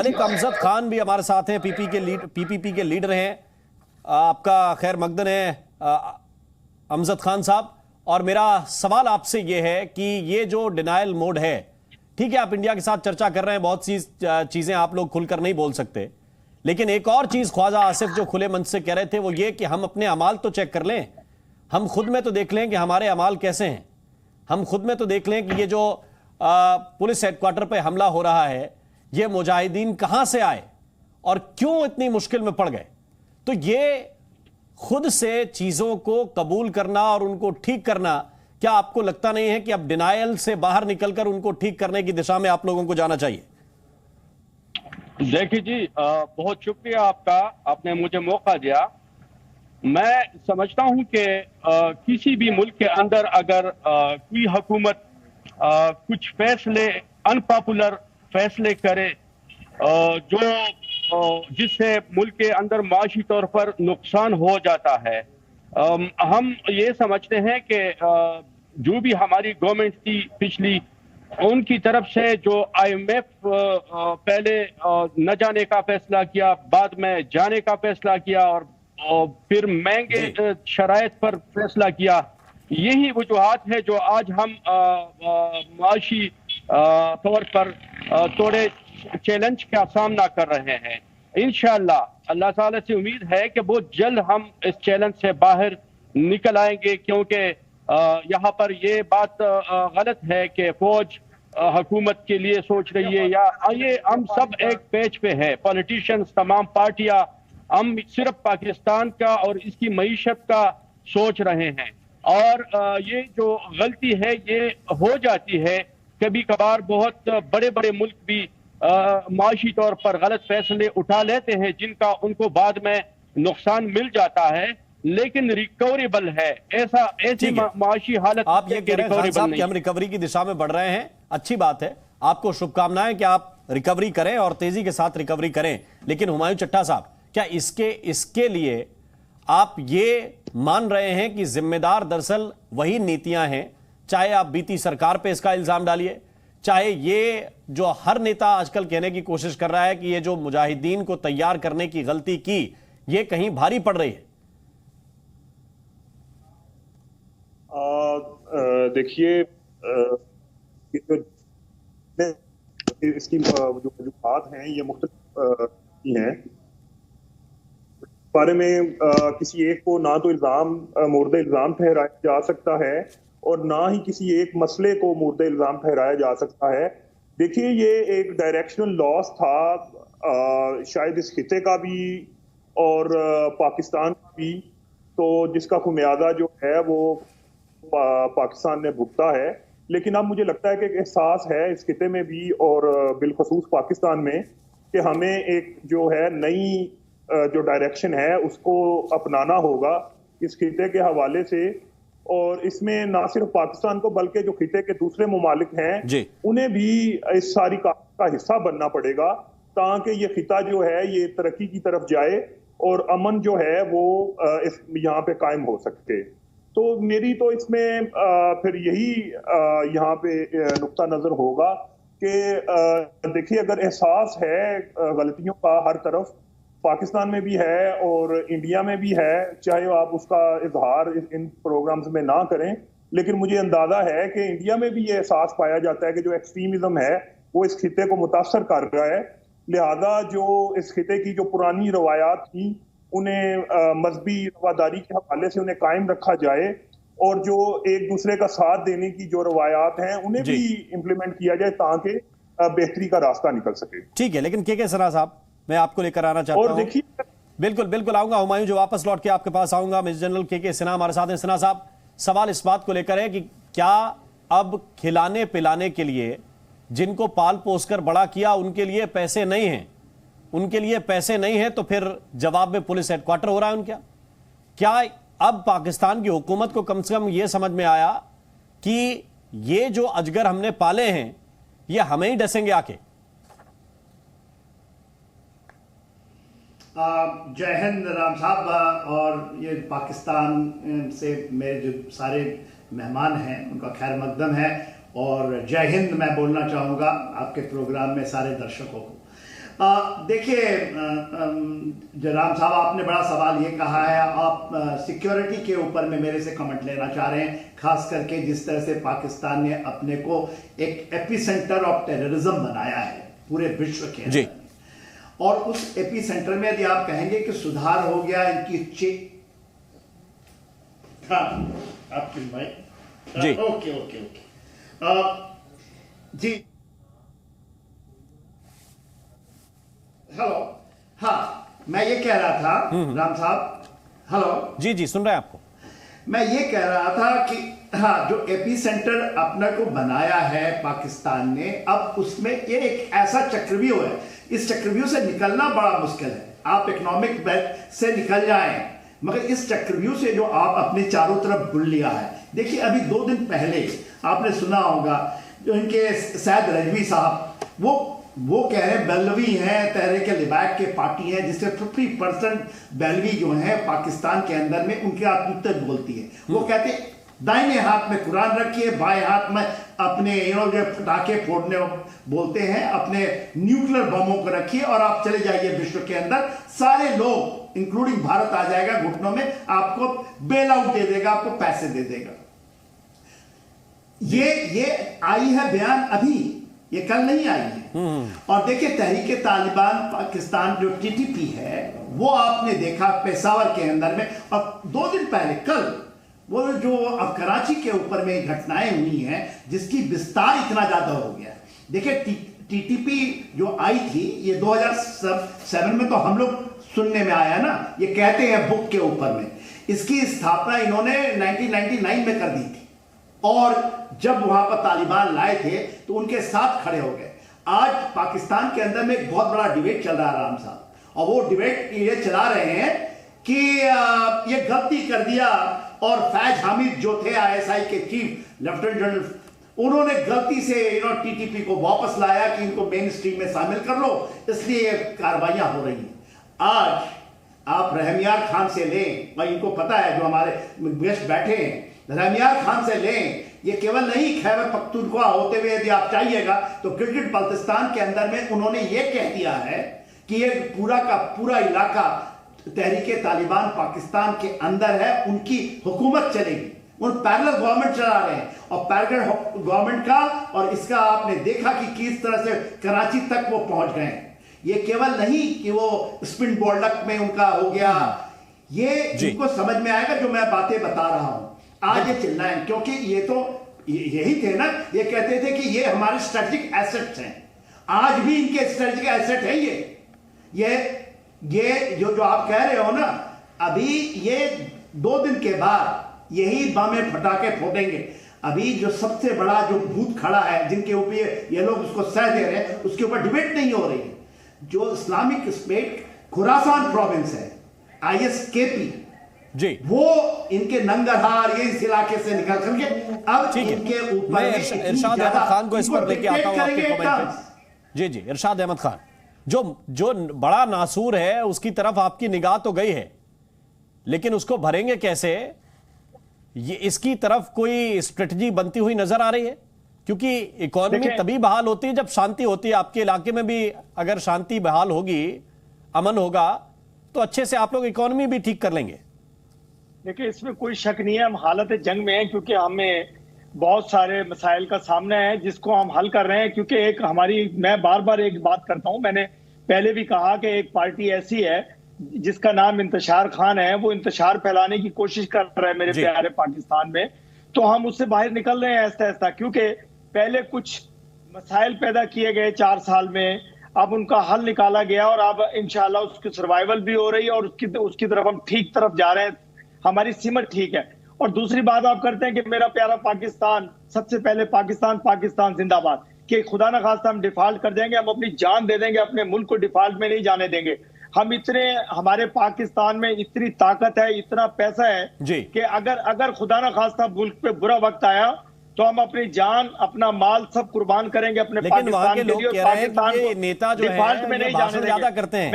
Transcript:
मलिक अमजद खान भी हमारे साथ हैं, पीपीपी के लीडर हैं। आपका खैर मकदम है अमजद खान साहब। और मेरा सवाल आपसे यह है कि ये जो डिनायल मोड है, ठीक है आप इंडिया के साथ चर्चा कर रहे हैं, बहुत सी चीजें आप लोग खुलकर नहीं बोल सकते, लेकिन एक और चीज ख्वाजा आसिफ जो खुले मन से कह रहे थे वो ये कि हम अपने अमाल तो चेक कर लें, हम खुद में तो देख लें कि हमारे अमाल कैसे हैं, हम खुद में तो देख लें कि ये जो पुलिस हेडक्वार्टर पे हमला हो रहा है ये मुजाहिदीन कहां से आए और क्यों इतनी मुश्किल में पड़ गए। तो ये खुद से चीजों को कबूल करना और उनको ठीक करना, क्या आपको लगता नहीं है कि अब डिनायल से बाहर निकलकर उनको ठीक करने की दिशा में आप लोगों को जाना चाहिए? देखिए जी, बहुत शुक्रिया आपका, आपने मुझे मौका दिया। मैं समझता हूं कि किसी भी मुल्क के अंदर अगर कोई हुकूमत कुछ फैसले, अनपॉपुलर फैसले करे जो जिससे मुल्क के अंदर माशी तौर पर नुकसान हो जाता है, हम ये समझते हैं कि जो भी हमारी गवर्नमेंट थी पिछली, उनकी तरफ से जो IMF पहले न जाने का फैसला किया, बाद में जाने का फैसला किया और फिर महंगे शराइत पर फैसला किया, यही वजूहात है जो आज हम माशी तौर पर थोड़े चैलेंज का सामना कर रहे हैं। इंशाअल्लाह अल्लाह ताला से उम्मीद है कि बहुत जल्द हम इस चैलेंज से बाहर निकल आएंगे, क्योंकि यहाँ पर ये बात गलत है कि फौज हुकूमत के लिए सोच रही है, या ये हम सब एक पेज पे है, पॉलिटिशियंस, तमाम पार्टियां, हम सिर्फ पाकिस्तान का और इसकी मईशत का सोच रहे हैं। और ये जो गलती है ये हो जाती है कभी कभार, बहुत बड़े बड़े मुल्क भी माशी तौर पर गलत फैसले उठा लेते हैं जिनका उनको बाद में नुकसान मिल जाता है, लेकिन रिकवरेबल है। ऐसी माशी हालत आप ये कह रहे हैं खान साहब कि हम रिकवरी की दिशा में बढ़ रहे हैं, अच्छी बात है, आपको शुभकामनाएं कि आप रिकवरी करें और तेजी के साथ रिकवरी करें। लेकिन हुमायूं चट्टा साहब, क्या इसके लिए आप ये मान रहे हैं कि जिम्मेदार दरअसल वही नीतियां हैं, चाहे आप बीती सरकार पे इसका इल्जाम डालिए, चाहे ये जो हर नेता आजकल कहने की कोशिश कर रहा है कि ये जो मुजाहिदीन को तैयार करने की गलती की ये कहीं भारी पड़ रही है? देखिए, इसकी जो वजूहात हैं ये मुख्तलिफ हैं। बारे में किसी एक को ना तो मोर्द इल्जाम ठहराया जा सकता है और ना ही किसी एक मसले को मोर्द इल्जाम ठहराया जा सकता है। देखिए, ये एक डायरेक्शनल लॉस था शायद इस खिते का भी और पाकिस्तान का भी, तो जिसका खुमियाजा जो है वो पाकिस्तान ने भुगता है। लेकिन अब मुझे लगता है कि एक एहसास है इस खिते में भी और बिलखसूस पाकिस्तान में कि हमें एक जो है नई जो डायरेक्शन है उसको अपनाना होगा इस खिते के हवाले से। और इसमें ना सिर्फ पाकिस्तान को बल्कि जो खिते के दूसरे मुमालिक हैं उन्हें भी इस सारी का हिस्सा बनना पड़ेगा, ताकि ये खिता जो है ये तरक्की की तरफ जाए और अमन जो है वो यहाँ पे कायम हो सके। तो मेरी तो इसमें फिर यही यहाँ पे नुक्ता नजर होगा कि देखिए, अगर एहसास है गलतियों का हर तरफ, पाकिस्तान में भी है और इंडिया में भी है, चाहे आप उसका इजहार इन प्रोग्राम्स में ना करें, लेकिन मुझे अंदाजा है कि इंडिया में भी ये एहसास पाया जाता है कि जो एक्सट्रीमिज्म है वो इस खिते को मुतासर कर रहा है। लिहाजा जो इस खिते की जो पुरानी रवायात थी उन्हें मजहबी रवादारी के हवाले से उन्हें कायम रखा जाए और जो एक दूसरे का साथ देने की जो रवायात हैं उन्हें भी इम्प्लीमेंट किया जाए ताकि बेहतरी का रास्ता निकल सके। ठीक है, लेकिन के सना साहब, मैं आपको लेकर आना चाहता हूं। देखिए, बिल्कुल आऊंगा हुमायूं, जो वापस लौट के आपके पास आऊंगा। मेजर जनरल के सिन्हा हमारे साथ हैं। सिन्हा साहब, सवाल इस बात को लेकर है कि क्या अब खिलाने पिलाने के लिए जिनको पाल पोस कर बड़ा किया उनके लिए पैसे नहीं हैं, उनके लिए पैसे नहीं है, तो फिर जवाब में पुलिस हेडक्वार्टर हो रहा है उनका? क्या अब पाकिस्तान की हुकूमत को कम से कम यह समझ में आया कि ये जो अजगर हमने पाले हैं ये हमें ही डसेंगे आके? जय हिंद राम साहब, और ये पाकिस्तान से मेरे जो सारे मेहमान हैं उनका खैर मकदम है, और जय हिंद मैं बोलना चाहूँगा आपके प्रोग्राम में सारे दर्शकों को। देखिए जयराम साहब, आपने बड़ा सवाल ये कहा है, आप सिक्योरिटी के ऊपर में मेरे से कमेंट लेना चाह रहे हैं, खास करके जिस तरह से पाकिस्तान ने अपने को एक एपिसेंटर ऑफ टेररिज्म बनाया है पूरे विश्व के जी। अंदर। और उस एपिसेंटर में यदि आप कहेंगे कि सुधार हो गया इनकी आपकी भाई जी। ओके ओके ओके जी, हेलो, हाँ मैं ये कह रहा था राम साहब, हेलो जी जी, सुन रहे हैं आपको। मैं ये कह रहा था कि हाँ, जो एपी सेंटर अपने को बनाया है पाकिस्तान ने, अब उसमें ये एक ऐसा चक्रव्यूह है, इस चक्रव्यूह से निकलना बड़ा मुश्किल है। आप इकोनॉमिक से निकल जाएं, मगर इस चक्रव्यूह से जो आप अपने चारों तरफ बुन लिया है। देखिए अभी 2 दिन पहले आपने सुना होगा जो इनके सैद रजवी साहब, वो कह रहे हैं बेलवी हैं, तहरीक लिबाक के पार्टी हैं, जिससे 50% बेलवी जो है पाकिस्तान के अंदर में उनके आत्महत्या बोलती है। वो कहते हैं दाहिने हाथ में कुरान रखिए, बाएं हाथ में अपने जो पटाखे फोड़ने बोलते हैं, अपने न्यूक्लियर बमों को रखिए और आप चले जाइए विश्व के अंदर, सारे लोग इंक्लूडिंग भारत आ जाएगा घुटनों में, आपको बेल आउट दे देगा, आपको पैसे दे देगा। ये आई है बयान अभी, ये कल नहीं आई है। और देखिए तहरीक तालिबान पाकिस्तान जो टीटीपी है, वो आपने देखा पेशावर के अंदर में, और 2 दिन पहले कल वो जो अब कराची के ऊपर में घटनाएं हुई हैं, जिसकी विस्तार इतना ज्यादा हो गया है। देखिए टीटीपी जो आई थी, ये 2007 में तो हम लोग सुनने में आया ना, ये कहते हैं बुक के ऊपर में, इसकी स्थापना इन्होंने 1999 में कर दी थी, और जब वहां पर तालिबान लाए थे तो उनके साथ खड़े हो गए। आज पाकिस्तान के अंदर में एक बहुत बड़ा डिबेट चल रहा है राम साहब, और वो डिबेट ये चला रहे हैं कि ये गलती कर दिया, और फैज हामिद जो थे आईएसआई के चीफ लेफ्टिनेंट जनरल, उन्होंने गलती से टीटीपी को वापस लाया कि इनको मेन स्ट्रीम में शामिल कर लो, इसलिए कार्रवाइयां हो रही हैं। आज आप रहमियार खान से लें, और इनको पता है जो हमारे गेस्ट बैठे हैं, रहमियार खान से लें, ये केवल नहीं खैबर पख्तूनख्वा होते हुए यदि आप चाहिएगा तो गिलगित बल्तिस्तान के अंदर में उन्होंने ये कह दिया है कि ये पूरा का पूरा इलाका तहरीके तालिबान पाकिस्तान के अंदर है, उनकी हुकूमत चलेगी। उन पैरेलल गवर्नमेंट चला रहे हैं, और पैरेलल गवर्नमेंट का और इसका आपने देखा कि किस तरह से कराची तक वो पहुंच गए। ये केवल नहीं कि वो स्पिन बोल्डक में उनका हो गया, ये इनको समझ में आएगा जो मैं बातें बता रहा हूं। आज ये चिल्लाएं, क्योंकि ये तो यही थे ना, ये कहते थे कि ये हमारे स्ट्रेटेजिक एसेट्स हैं। आज भी इनके स्ट्रेटेजिक एसेट है ये जो आप कह रहे हो ना, अभी ये 2 दिन के बाद यही बम फटाके फोड़ेंगे। अभी जो सबसे बड़ा जो भूत खड़ा है, जिनके ऊपर ये लोग उसको सह दे रहे हैं, उसके ऊपर डिबेट नहीं हो रही है। जो इस्लामिक स्टेट खुरासान प्रोविंस है, ISKP जी, वो इनके नंगरहार ये इस इलाके से निकल करके अब इनके ऊपर मैं इरशाद अहमद खान को इस पर लेके आता हूं आपके कमेंट पे। जी जी, इरशाद अहमद खान, जो बड़ा नासूर है उसकी तरफ आपकी निगाह तो गई है, लेकिन उसको भरेंगे कैसे, ये इसकी तरफ कोई स्ट्रेटजी बनती हुई नजर आ रही है? क्योंकि इकोनॉमी तभी बहाल होती है जब शांति होती है। आपके इलाके में भी अगर शांति बहाल होगी, अमन होगा, तो अच्छे से आप लोग इकोनॉमी भी ठीक कर लेंगे। देखिए इसमें कोई शक नहीं है, हम हालत जंग में हैं, क्योंकि हमें बहुत सारे मसाइल का सामना है जिसको हम हल कर रहे हैं। क्योंकि एक हमारी, मैं बार बार एक बात करता हूं, मैंने पहले भी कहा कि एक पार्टी ऐसी है जिसका नाम इंतशार खान है, वो इंतशार फैलाने की कोशिश कर रहा है मेरे प्यारे पाकिस्तान में। तो हम उससे बाहर निकल रहे हैं ऐसा ऐसा, क्योंकि पहले कुछ मसाइल पैदा किए गए 4 साल में, अब उनका हल निकाला गया, और अब इंशाल्लाह उसकी सर्वाइवल भी हो रही है, और उसकी तरफ हम ठीक तरफ जा रहे हैं, हमारी सिमत ठीक है। और दूसरी बात आप करते हैं कि मेरा प्यारा पाकिस्तान, सबसे पहले पाकिस्तान पाकिस्तान जिंदाबाद, कि खुदा न खास्ता हम डिफॉल्ट कर देंगे, हम अपनी जान दे देंगे, अपने मुल्क को डिफॉल्ट में नहीं जाने देंगे। हम हमारे पाकिस्तान में इतनी ताकत है, इतना पैसा है कि अगर खुदा न खास्ता मुल्क पे बुरा वक्त आया तो हम अपनी जान, अपना माल सब कुर्बान करेंगे अपने पाकिस्तान के लिए। पाकिस्तान के नेता जो है, डिफॉल्ट में नहीं जाने ज्यादा करते हैं।